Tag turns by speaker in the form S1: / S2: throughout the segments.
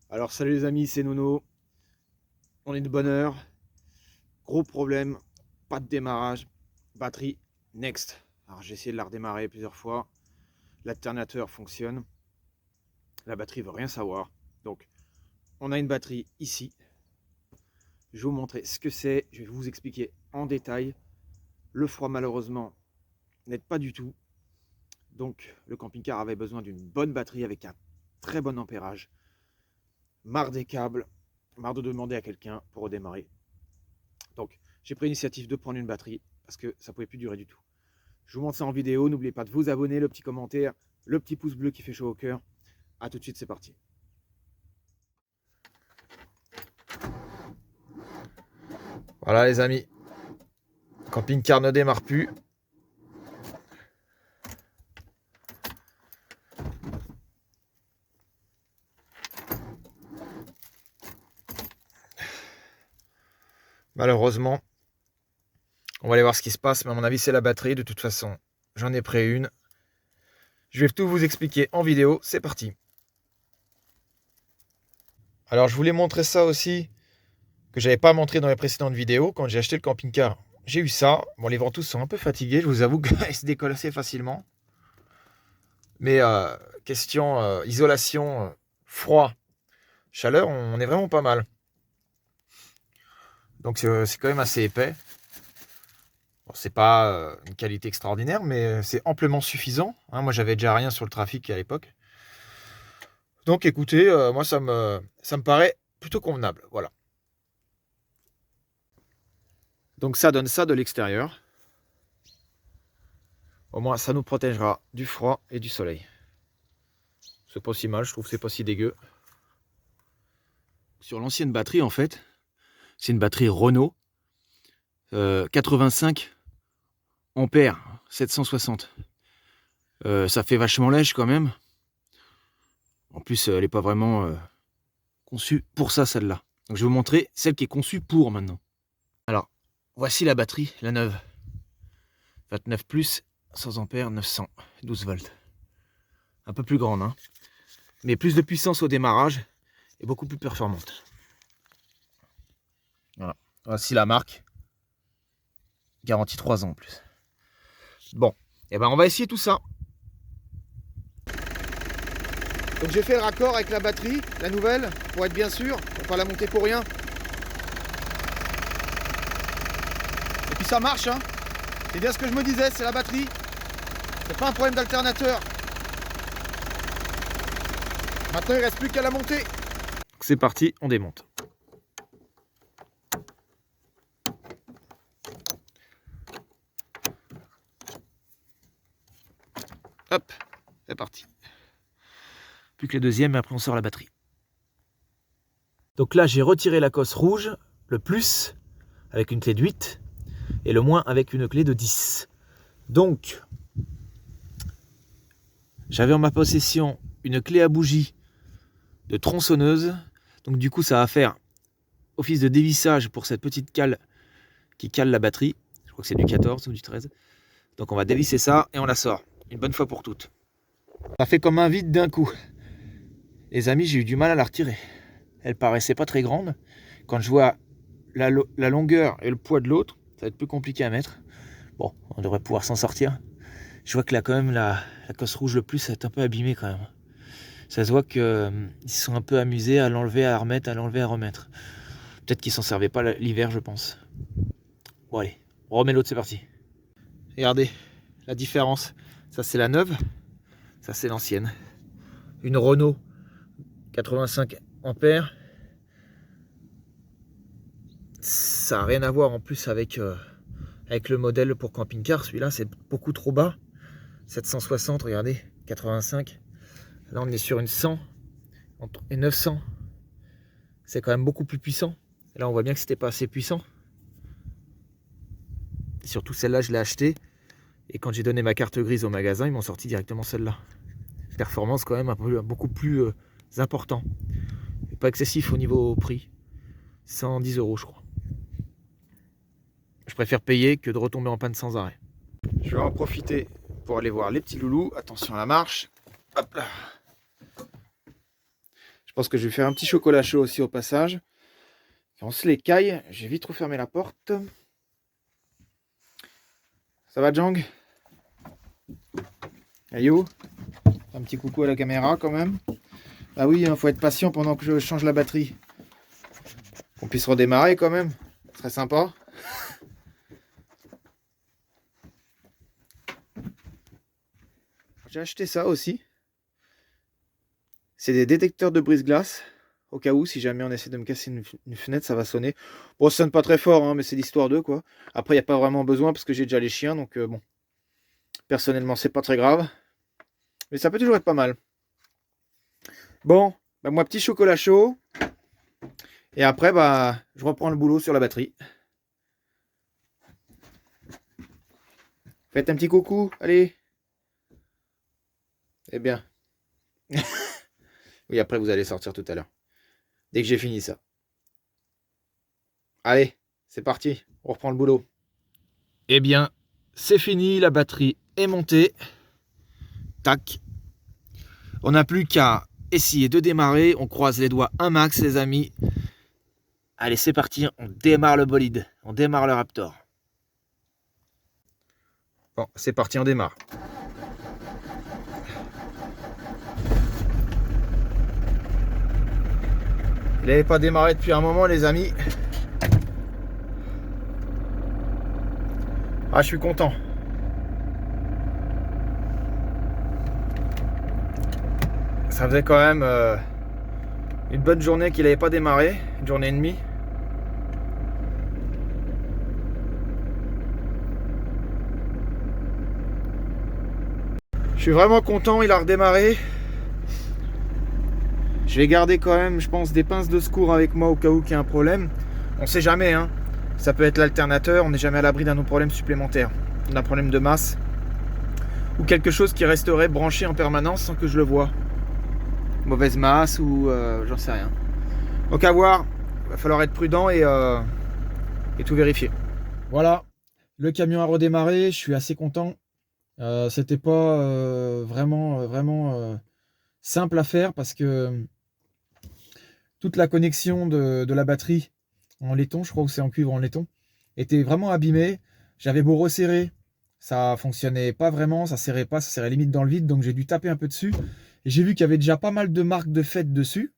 S1: Alors salut les amis, c'est Nono. On est de bonne heure. Gros problème, pas de démarrage. Batterie next. Alors j'ai essayé de la redémarrer plusieurs fois. L'alternateur fonctionne. La batterie veut rien savoir. Donc on a une batterie ici. Je vais vous montrer ce que c'est. Je vais vous expliquer en détail. Le froid malheureusement n'aide pas du tout. Donc le camping-car avait besoin d'une bonne batterie avec un très bon ampérage. Marre des câbles, marre de demander à quelqu'un pour redémarrer. Donc j'ai pris l'initiative de prendre une batterie parce que ça ne pouvait plus durer du tout. Je vous montre ça en vidéo. N'oubliez pas de vous abonner, le petit commentaire, le petit pouce bleu qui fait chaud au cœur. A tout de suite, c'est parti. Voilà les amis, le camping-car ne démarre plus. Malheureusement, on va aller voir ce qui se passe, mais à mon avis c'est la batterie. De toute façon, j'en ai pris une. Je vais tout vous expliquer en vidéo, c'est parti. Alors je voulais montrer ça aussi, que j'avais pas montré dans les précédentes vidéos. Quand j'ai acheté le camping-car, j'ai eu ça. Bon, les ventouses sont un peu fatiguées, je vous avoue qu'elles se décollent assez facilement. Mais question isolation, froid, chaleur, on est vraiment pas mal. Donc c'est quand même assez épais. Bon, c'est pas une qualité extraordinaire, mais c'est amplement suffisant. Hein, moi, j'avais déjà rien sur le trafic à l'époque. Donc, écoutez, moi, ça me paraît plutôt convenable. Voilà. Donc, ça donne ça de l'extérieur. Au moins, ça nous protégera du froid et du soleil. C'est pas si mal, je trouve que c'est pas si dégueu. Sur l'ancienne batterie, en fait, c'est une batterie Renault. 85 ampères, 760. Ça fait vachement lèche quand même. En plus, elle n'est pas vraiment conçue pour ça, celle-là. Donc je vais vous montrer celle qui est conçue pour maintenant. Alors, voici la batterie, la neuve. 29 plus, 100 ampères, 900, 12 volts. Un peu plus grande, hein. Mais plus de puissance au démarrage et beaucoup plus performante. Voilà. Voici la marque. Garantie 3 ans en plus. Bon, et ben on va essayer tout ça. Donc j'ai fait le raccord avec la batterie, la nouvelle, pour être bien sûr, pour pas la monter pour rien. Et puis ça marche, hein. C'est bien ce que je me disais, c'est la batterie. C'est pas un problème d'alternateur. Maintenant il reste plus qu'à la monter. C'est parti, on démonte. Hop, c'est parti. Plus que le deuxième, et après on sort la batterie. Donc là, j'ai retiré la cosse rouge, le plus avec une clé de 8 et le moins avec une clé de 10. Donc, j'avais en ma possession une clé à bougie de tronçonneuse. Donc du coup, ça va faire office de dévissage pour cette petite cale qui cale la batterie. Je crois que c'est du 14 ou du 13. Donc on va dévisser ça et on la sort, une bonne fois pour toutes. Ça fait comme un vide d'un coup. Les amis, j'ai eu du mal à la retirer. Elle paraissait pas très grande. Quand je vois la longueur et le poids de l'autre, ça va être plus compliqué à mettre. Bon, on devrait pouvoir s'en sortir. Je vois que là, quand même, la cosse rouge le plus, est un peu abîmée quand même. Ça se voit qu'ils se sont un peu amusés à l'enlever, à remettre, à l'enlever, à remettre. Peut-être qu'ils s'en servaient pas l'hiver, je pense. Bon, allez, on remet l'autre, c'est parti. Regardez la différence. Ça, c'est la neuve. Ça, c'est l'ancienne. Une Renault 85 ampères. Ça n'a rien à voir en plus avec le modèle pour camping-car. Celui-là, c'est beaucoup trop bas. 760, regardez, 85. Là, on est sur une 100 et 900. C'est quand même beaucoup plus puissant. Et là, on voit bien que c'était pas assez puissant. Et surtout, celle-là, je l'ai achetée. Et quand j'ai donné ma carte grise au magasin, ils m'ont sorti directement celle-là. Performance quand même beaucoup plus important. Et pas excessif au niveau prix. 110 €, je crois. Je préfère payer que de retomber en panne sans arrêt. Je vais en profiter pour aller voir les petits loulous. Attention à la marche. Hop là. pense que je vais faire un petit chocolat chaud aussi au passage. On se les caille. J'ai vite refermé la porte. Ça va, Jang? Ayo, un petit coucou à la caméra quand même. Ah oui, il faut être patient pendant que je change la batterie. Qu'on puisse redémarrer quand même. Ce serait sympa. J'ai acheté ça aussi. C'est des détecteurs de brise-glace. Au cas où, si jamais on essaie de me casser une fenêtre, ça va sonner. Bon, ça sonne pas très fort, hein, mais c'est l'histoire d'eux, quoi. Après, il n'y a pas vraiment besoin parce que j'ai déjà les chiens, donc bon. Personnellement, c'est pas très grave. Mais ça peut toujours être pas mal. Bon, bah, moi, petit chocolat chaud. Et après, bah, je reprends le boulot sur la batterie. Faites un petit coucou, allez. Eh bien. Oui, après, vous allez sortir tout à l'heure. Dès que j'ai fini ça. Allez, c'est parti. On reprend le boulot. Eh bien, c'est fini. La batterie est montée. Tac. On n'a plus qu'à essayer de démarrer. On croise les doigts un max, les amis. Allez, c'est parti. On démarre le bolide. On démarre le Raptor. Bon, c'est parti, on démarre. Il n'avait pas démarré depuis un moment, les amis. Ah, je suis content. Ça faisait quand même une bonne journée qu'il n'avait pas démarré. Une journée et demie. Je suis vraiment content, il a redémarré. Je vais garder quand même, je pense, des pinces de secours avec moi au cas où il y a un problème. On sait jamais, hein. Ça peut être l'alternateur, on n'est jamais à l'abri d'un autre problème supplémentaire. D'un problème de masse. Ou quelque chose qui resterait branché en permanence sans que je le voie. Mauvaise masse ou j'en sais rien. Donc à voir, il va falloir être prudent et tout vérifier. Voilà, le camion a redémarré, je suis assez content. C'était pas vraiment simple à faire parce que toute la connexion de la batterie en laiton, je crois que c'est en cuivre en laiton, était vraiment abîmée. J'avais beau resserrer, ça fonctionnait pas vraiment, ça serrait pas, ça serrait limite dans le vide, donc j'ai dû taper un peu dessus. Et j'ai vu qu'il y avait déjà pas mal de marques de fête dessus,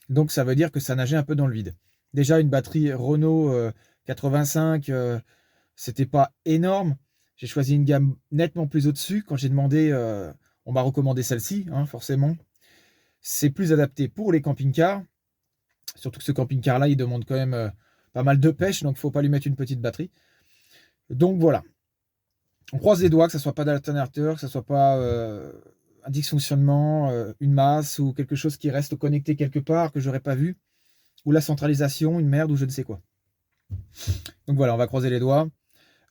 S1: donc ça veut dire que ça nageait un peu dans le vide. Déjà une batterie Renault 85, c'était pas énorme. J'ai choisi une gamme nettement plus au-dessus. Quand j'ai demandé, on m'a recommandé celle-ci, hein, forcément. C'est plus adapté pour les camping-cars. Surtout que ce camping-car-là, il demande quand même pas mal de pêche, donc il ne faut pas lui mettre une petite batterie. Donc voilà. On croise les doigts que ça ne soit pas d'alternateur, que ça ne soit pas un dysfonctionnement, une masse ou quelque chose qui reste connecté quelque part que je n'aurais pas vu. Ou la centralisation, une merde ou je ne sais quoi. Donc voilà, on va croiser les doigts.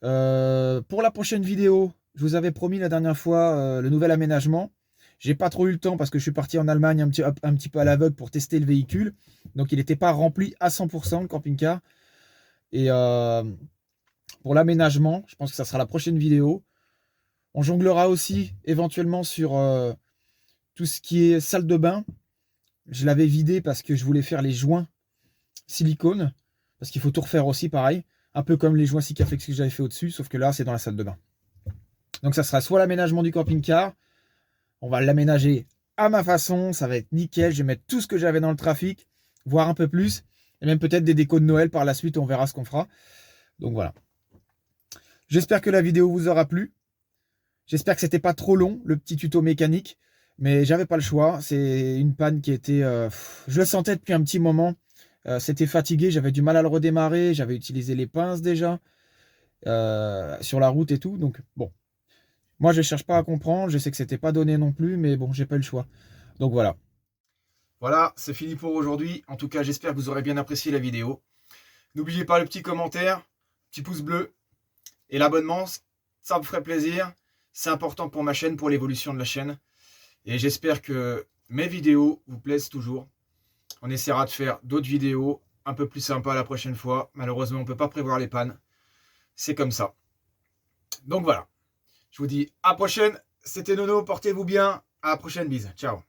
S1: Pour la prochaine vidéo, je vous avais promis la dernière fois le nouvel aménagement. J'ai pas trop eu le temps parce que je suis parti en Allemagne un petit peu à l'aveugle pour tester le véhicule. Donc il n'était pas rempli à 100% le camping-car. Et pour l'aménagement, je pense que ça sera la prochaine vidéo. On jonglera aussi éventuellement sur tout ce qui est salle de bain. Je l'avais vidé parce que je voulais faire les joints silicone. Parce qu'il faut tout refaire aussi pareil. Un peu comme les joints Sikaflex que j'avais fait au-dessus. Sauf que là, c'est dans la salle de bain. Donc ça sera soit l'aménagement du camping-car. On va l'aménager à ma façon, ça va être nickel. Je vais mettre tout ce que j'avais dans le trafic, voire un peu plus. Et même peut-être des décos de Noël par la suite, on verra ce qu'on fera. Donc voilà. J'espère que la vidéo vous aura plu. J'espère que c'était pas trop long, le petit tuto mécanique. Mais j'avais pas le choix. C'est une panne qui était... je le sentais depuis un petit moment. C'était fatigué, j'avais du mal à le redémarrer. J'avais utilisé les pinces déjà. Sur la route et tout. Donc bon. Moi, je ne cherche pas à comprendre. Je sais que c'était pas donné non plus, mais bon, j'ai pas eu le choix. Donc voilà. Voilà, c'est fini pour aujourd'hui. En tout cas, j'espère que vous aurez bien apprécié la vidéo. N'oubliez pas le petit commentaire, petit pouce bleu et l'abonnement. Ça me ferait plaisir. C'est important pour ma chaîne, pour l'évolution de la chaîne. Et j'espère que mes vidéos vous plaisent toujours. On essaiera de faire d'autres vidéos un peu plus sympas la prochaine fois. Malheureusement, on ne peut pas prévoir les pannes. C'est comme ça. Donc voilà. Je vous dis à la prochaine. C'était Nono. Portez-vous bien. À la prochaine. Bise. Ciao.